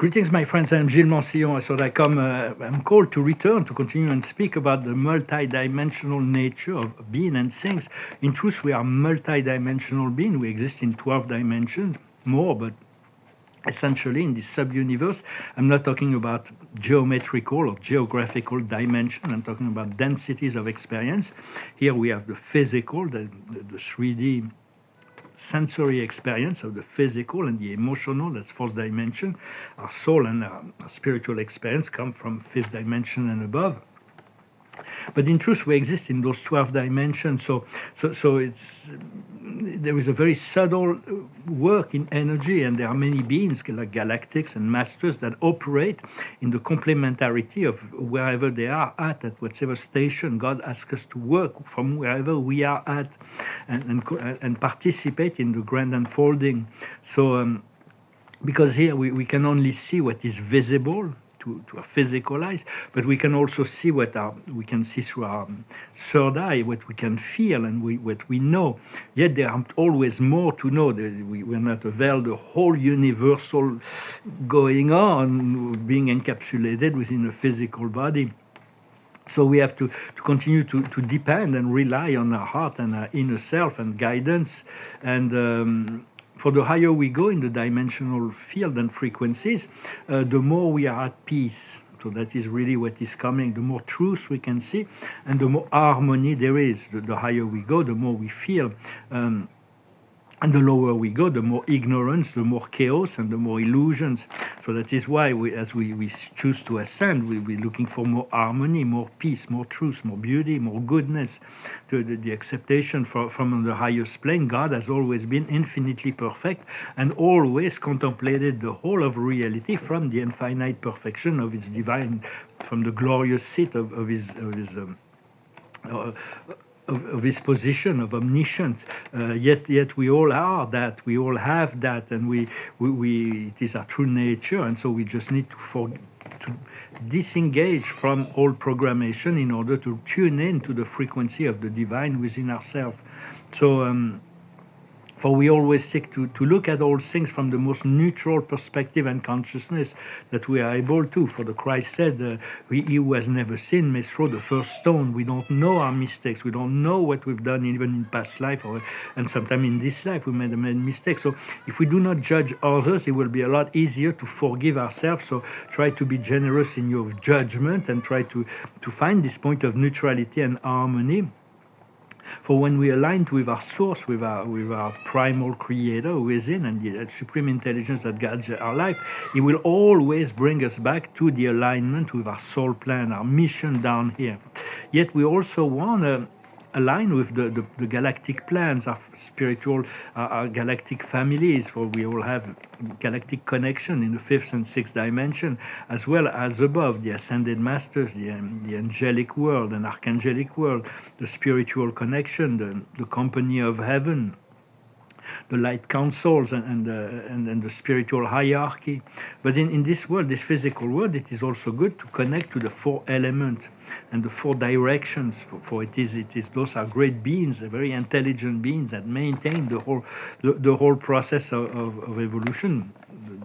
Greetings, my friends. I'm Gilles Mansillon. So I'm called to return to continue and speak about the multidimensional nature of being and things. In truth, we are multidimensional being. We exist in 12 dimensions, more, but essentially in this sub-universe. I'm not talking about geometrical or geographical dimension. I'm talking about densities of experience. Here we have the physical, the 3D sensory experience of the physical and the emotional, that's fourth dimension. Our soul and our spiritual experience come from fifth dimension and above. But in truth, we exist in those 12 dimensions. So there is a very subtle work in energy, and there are many beings like galactics and masters that operate in the complementarity of wherever they are at whatever station God asks us to work from, wherever we are at, and participate in the grand unfolding. So because here we can only see what is visible to a physical eyes, but we can also see we can see through our third eye, what we can feel and what we know. Yet there are always more to know. We're not aware the whole universal going on, being encapsulated within a physical body. So we have to continue to depend and rely on our heart and our inner self and guidance. And for the higher we go in the dimensional field and frequencies, the more we are at peace. So that is really what is coming. The more truth we can see, and the more harmony there is. The higher we go, the more we feel. And the lower we go, the more ignorance, the more chaos, and the more illusions. So that is why, as we choose to ascend, we're looking for more harmony, more peace, more truth, more beauty, more goodness. The acceptation from the highest plane. God has always been infinitely perfect and always contemplated the whole of reality from the infinite perfection of His divine, from the glorious seat of His position of omniscience. Yet we all are that, we all have that, and we it is our true nature, and so we just need to disengage from all programmation in order to tune in to the frequency of the divine within ourselves. So for we always seek to look at all things from the most neutral perspective and consciousness that we are able to. For the Christ said, he who has never sinned may throw the first stone. We don't know our mistakes. We don't know what we've done even in past life, and sometimes in this life we made mistakes. So if we do not judge others, it will be a lot easier to forgive ourselves. So try to be generous in your judgment and try to find this point of neutrality and harmony. For when we align with our source, with our primal creator within, and the supreme intelligence that guides our life, it will always bring us back to the alignment with our soul plan, our mission down here. Yet we also want to align with the galactic plans, our spiritual, our galactic families, for we all have galactic connection in the fifth and sixth dimension, as well as above, the ascended masters, the angelic world and archangelic world, the spiritual connection, the company of heaven, the light councils and the spiritual hierarchy. But in this world, this physical world, it is also good to connect to the four elements and the four directions. For it is those are great beings, very intelligent beings that maintain the whole process of evolution.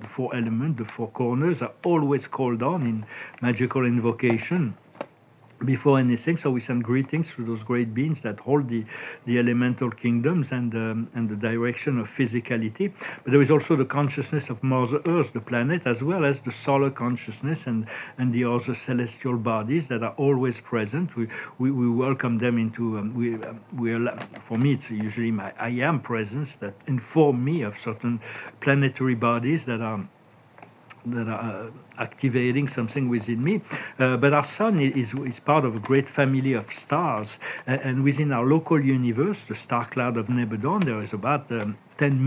The four elements, the four corners, are always called on in magical invocation before anything. So we send greetings to those great beings that hold the elemental kingdoms and the direction of physicality. But there is also the consciousness of Mother Earth, the planet, as well as the solar consciousness and the other celestial bodies that are always present. We welcome them into for me it's usually my I am presence that inform me of certain planetary bodies that are activating something within me. But our sun is part of a great family of stars. And within our local universe, the star cloud of Nebadon, there is about 10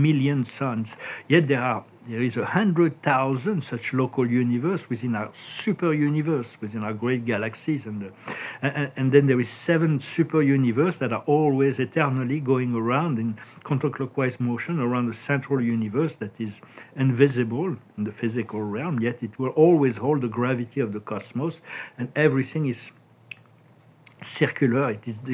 million suns. Yet there is 100,000 such local universe within our super universe, within our great galaxies. And then there is 7 super universe that are always eternally going around in counterclockwise motion around the central universe that is invisible in the physical realm, yet it will always hold the gravity of the cosmos, and everything is circular. Just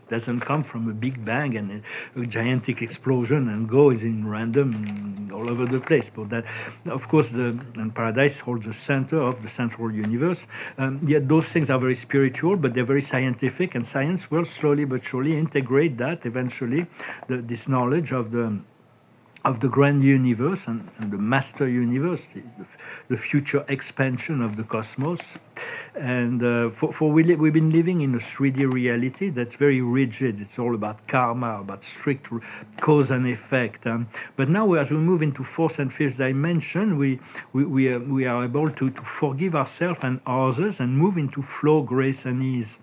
doesn't come from a big bang and a gigantic explosion and goes in random all over the place. But that, of course, and paradise holds the center of the central universe. Yet those things are very spiritual, but they're very scientific, and science will slowly but surely integrate that eventually, this knowledge of the grand universe and the master universe, the future expansion of the cosmos. And we've been living in a 3D reality that's very rigid. It's all about karma, about strict cause and effect. But now, as we move into fourth and fifth dimension, we are able to forgive ourselves and others and move into flow, grace, and ease.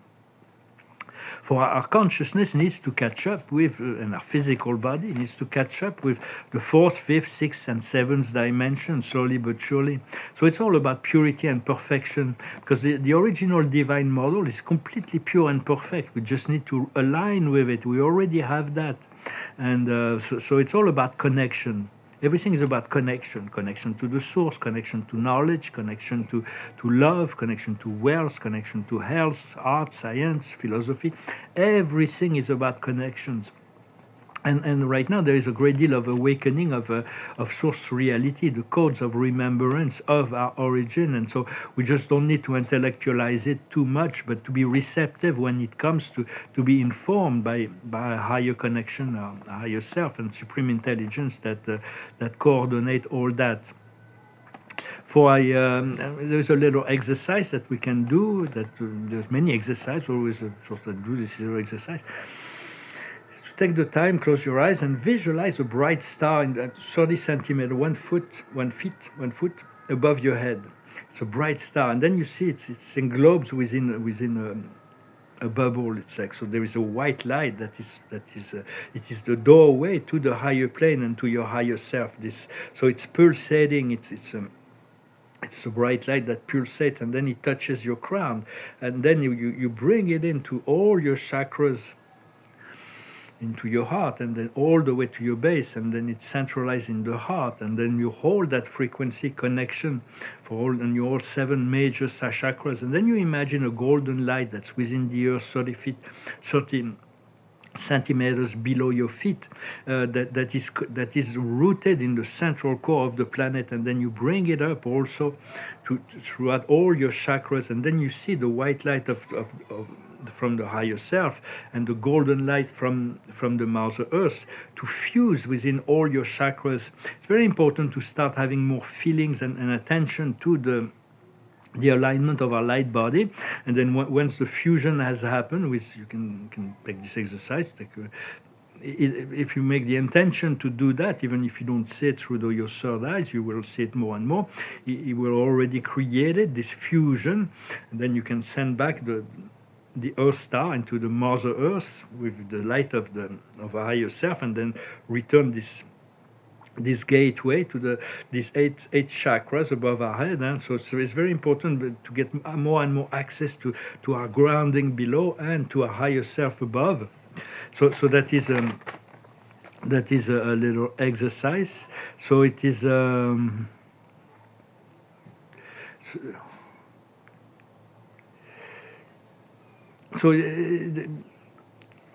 For our consciousness needs to catch up with, and our physical body needs to catch up with the fourth, fifth, sixth, and seventh dimension, slowly but surely. So it's all about purity and perfection, because the original divine model is completely pure and perfect. We just need to align with it. We already have that. And so it's all about connection. Everything is about connection to the source, connection to knowledge, connection to love, connection to wealth, connection to health, art, science, philosophy. Everything is about connections. And right now there is a great deal of awakening of source reality, the codes of remembrance of our origin. And so we just don't need to intellectualize it too much, but to be receptive when it comes to be informed by a higher connection, a higher self and supreme intelligence that coordinate all that. There's a little exercise that we can do. There's many exercises. Always sort of do this little exercise. Take the time, close your eyes, and visualize a bright star in 30 centimeters, 1 foot above your head. It's a bright star, and then you see it's englobed within a bubble. It's like, so there is a white light it is the doorway to the higher plane and to your higher self. So it's pulsating. It's a bright light that pulsates, and then it touches your crown, and then you bring it into all your chakras, into your heart, and then all the way to your base, and then it's centralized in the heart, and then you hold that frequency connection for all 7 major chakras, and then you imagine a golden light that's within the earth, 30 centimeters below your feet, that is rooted in the central core of the planet, and then you bring it up also throughout all your chakras, and then you see the white light of from the higher self and the golden light from the Mother Earth to fuse within all your chakras. It's very important to start having more feelings and attention to the alignment of our light body, and then once the fusion has happened, you can take this exercise. If you make the intention to do that, even if you don't see it through your third eyes, you will see it more and more. It will already created this fusion, and then you can send back the Earth star into the Mother Earth with the light of a higher self, and then return this gateway to these eight chakras above our head. So it's very important to get more and more access to our grounding below and to our higher self above. So that is a little exercise. So it is. So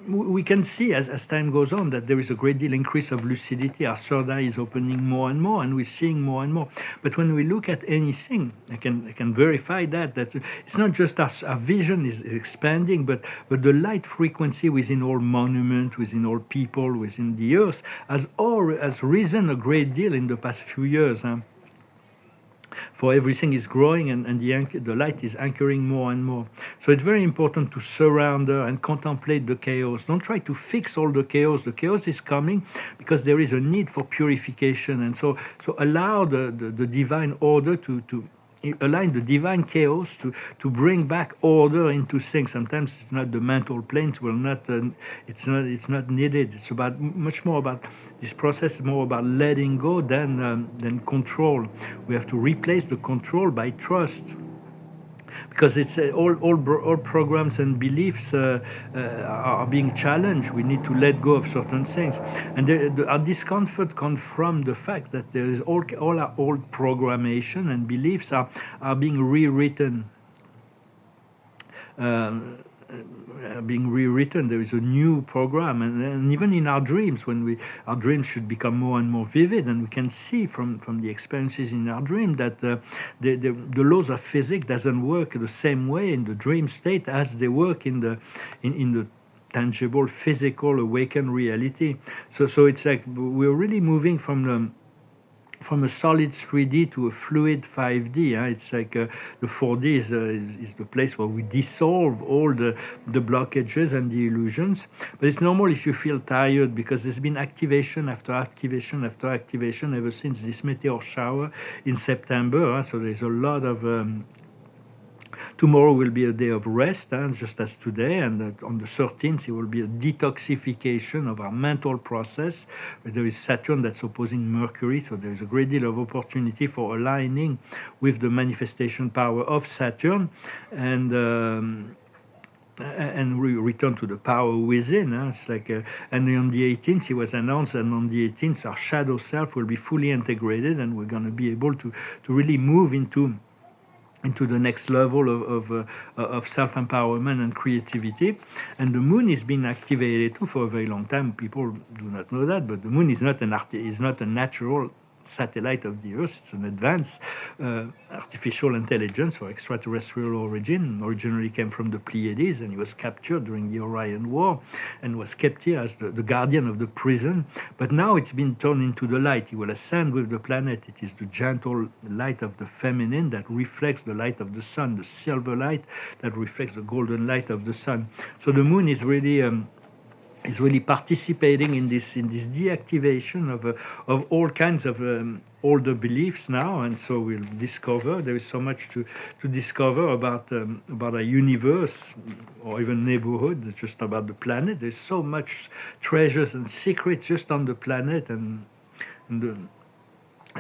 we can see as time goes on that there is a great deal increase of lucidity. Our third eye is opening more and more, and we're seeing more and more. But when we look at anything, I can verify that it's not just our vision is expanding, but the light frequency within all monuments, within all people, within the earth has risen a great deal in the past few years. For everything is growing, and the light is anchoring more and more. So it's very important to surrender and contemplate the chaos. Don't try to fix all the chaos. The chaos is coming because there is a need for purification, and so allow the divine order to align the divine chaos to bring back order into things. Sometimes it's not the mental planes will not it's not needed. It's much more about this process is more about letting go than control. We have to replace the control by trust, because it's all programs and beliefs are being challenged. We need to let go of certain things, and our discomfort comes from the fact that there is all our old programmation and beliefs are being rewritten. being rewritten. There is a new program, and even in our dreams, our dreams should become more and more vivid, and we can see from the experiences in our dream that the laws of physics doesn't work the same way in the dream state as they work in the tangible, physical, awakened reality. So it's like we're really moving from a solid 3D to a fluid 5D. It's like the 4D is the place where we dissolve all the blockages and the illusions. But it's normal if you feel tired, because there's been activation after activation after activation ever since this meteor shower in September. So there's a lot of tomorrow will be a day of rest, just as today, and on the 13th it will be a detoxification of our mental process. There is Saturn that's opposing Mercury, so there is a great deal of opportunity for aligning with the manifestation power of Saturn, and we return to the power within. It's like, and on the 18th, it was announced, and on the 18th, our shadow self will be fully integrated, and we're going to be able to really move into the next level of self-empowerment and creativity. And the moon is being activated too for a very long time. People do not know that, but the moon is not a natural satellite of the Earth. It's an advanced artificial intelligence for extraterrestrial origin. Originally came from the Pleiades, and he was captured during the Orion War and was kept here as the guardian of the prison. But now it's been turned into the light. He will ascend with the planet. It is the gentle light of the feminine that reflects the light of the sun, the silver light that reflects the golden light of the sun. So the moon is really participating in this deactivation of all kinds of older beliefs now, and so we'll discover there is so much to discover about a universe or even neighborhood, just about the planet. There's so much treasures and secrets just on the planet and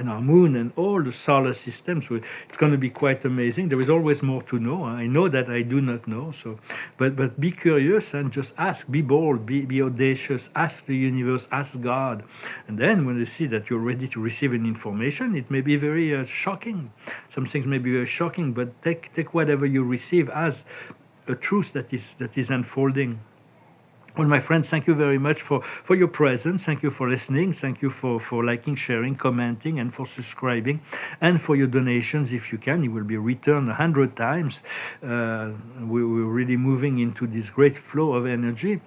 our moon and all the solar systems. So it's going to be quite amazing. There is always more to know. I know that I do not know. So, but be curious and just ask. Be bold. Be audacious. Ask the universe. Ask God. And then when you see that you're ready to receive an information, it may be very shocking. Some things may be very shocking, but take whatever you receive as a truth that is unfolding. Well, my friends, thank you very much for your presence. Thank you for listening. Thank you for liking, sharing, commenting, and for subscribing, and for your donations. If you can, it will be returned 100 times. We're really moving into this great flow of energy.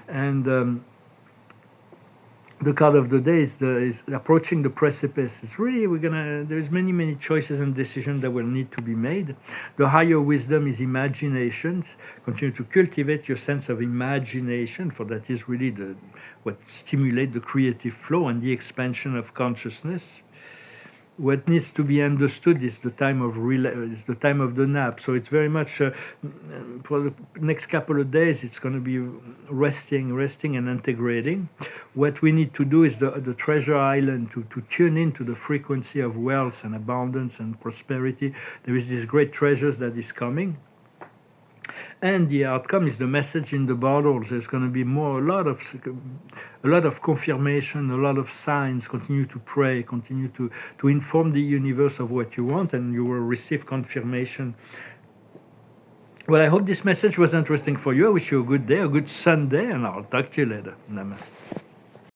And the card of the day is approaching the precipice. It's really, there's many choices and decisions that will need to be made. The higher wisdom is imaginations. Continue to cultivate your sense of imagination, for that is really what stimulates the creative flow and the expansion of consciousness. What needs to be understood is the time of the nap. So it's very much for the next couple of days. It's going to be resting and integrating. What we need to do is the treasure island to tune into the frequency of wealth and abundance and prosperity. There is this great treasures that is coming. And the outcome is the message in the bottles. There's going to be a lot of confirmation, a lot of signs. Continue to pray, continue to inform the universe of what you want, and you will receive confirmation. Well, I hope this message was interesting for you. I wish you a good day, a good Sunday, and I'll talk to you later. Namaste.